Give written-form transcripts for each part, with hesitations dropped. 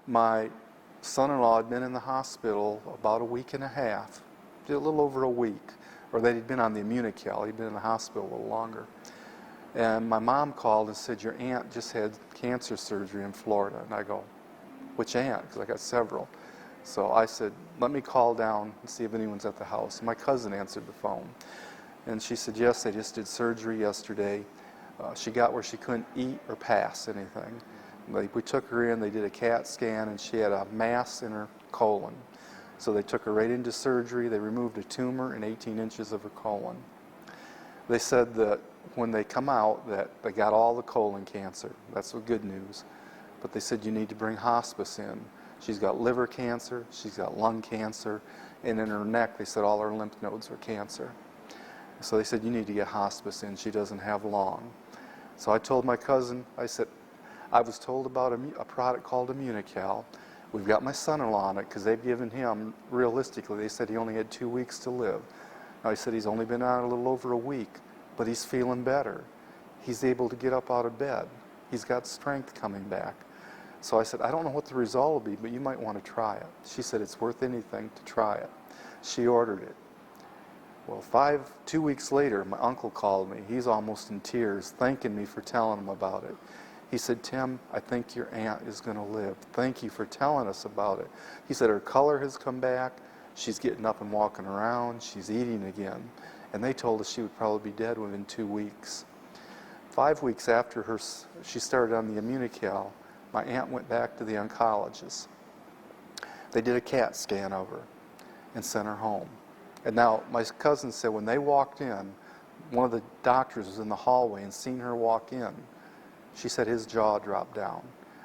My son-in-law had been in the hospital about a week and a half, a little over a week, or they'd been on the Immunocal. He'd been in the hospital a little longer. And my mom called and said, your aunt just had cancer surgery in Florida. And I go, which aunt? Because I got several. So I said, let me call down and see if anyone's at the house. My cousin answered the phone. And she said, yes, they just did surgery yesterday. She got where she couldn't eat or pass anything. We took her in, they did a CAT scan, and she had a mass in her colon. So they took her right into surgery. They removed a tumor and 18 inches of her colon. They said that when they come out that they got all the colon cancer. That's the good news. But they said you need to bring hospice in. She's got liver cancer, she's got lung cancer, and in her neck they said all her lymph nodes were cancer. So they said you need to get hospice in. She doesn't have long. So I told my cousin, I said, I was told about a product called Immunocal. We've got my son-in-law on it because they've given him, realistically, they said he only had 2 weeks to live. Now he said he's only been on it a little over a week, but he's feeling better. He's able to get up out of bed. He's got strength coming back. So I said, I don't know what the result will be, but you might want to try it. She said, it's worth anything to try it. She ordered it. Well, 2 weeks later, my uncle called me. He's almost in tears, thanking me for telling him about it. He said, Tim, I think your aunt is going to live. Thank you for telling us about it. He said her color has come back. She's getting up and walking around. She's eating again. And they told us she would probably be dead within 2 weeks. 5 weeks after she started on the Immunocal, my aunt went back to the oncologist. They did a CAT scan of her and sent her home. And now my cousin said when they walked in, one of the doctors was in the hallway and seen her walk in. She said his jaw dropped down.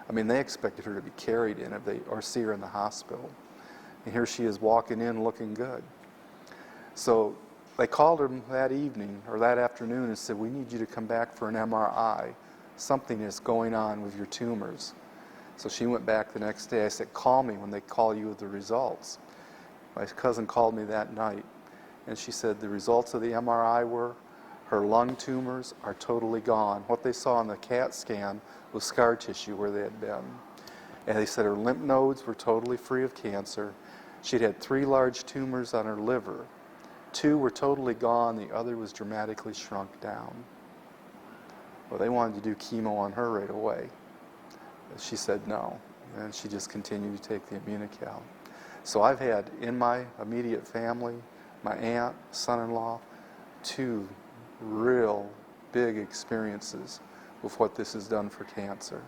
I mean, they expected her to be carried in or see her in the hospital. And here she is walking in looking good. So they called her that evening or that afternoon and said, we need you to come back for an MRI. Something is going on with your tumors. So she went back the next day. I said, call me when they call you with the results. My cousin called me that night, and she said the results of the MRI were her lung tumors are totally gone. What they saw on the CAT scan was scar tissue where they had been. And they said her lymph nodes were totally free of cancer. She'd had 3 large tumors on her liver. 2 were totally gone, the other was dramatically shrunk down. Well, they wanted to do chemo on her right away. She said no, and she just continued to take the Immunocal. So I've had in my immediate family, my aunt, son-in-law, 2 real big experiences with what this has done for cancer.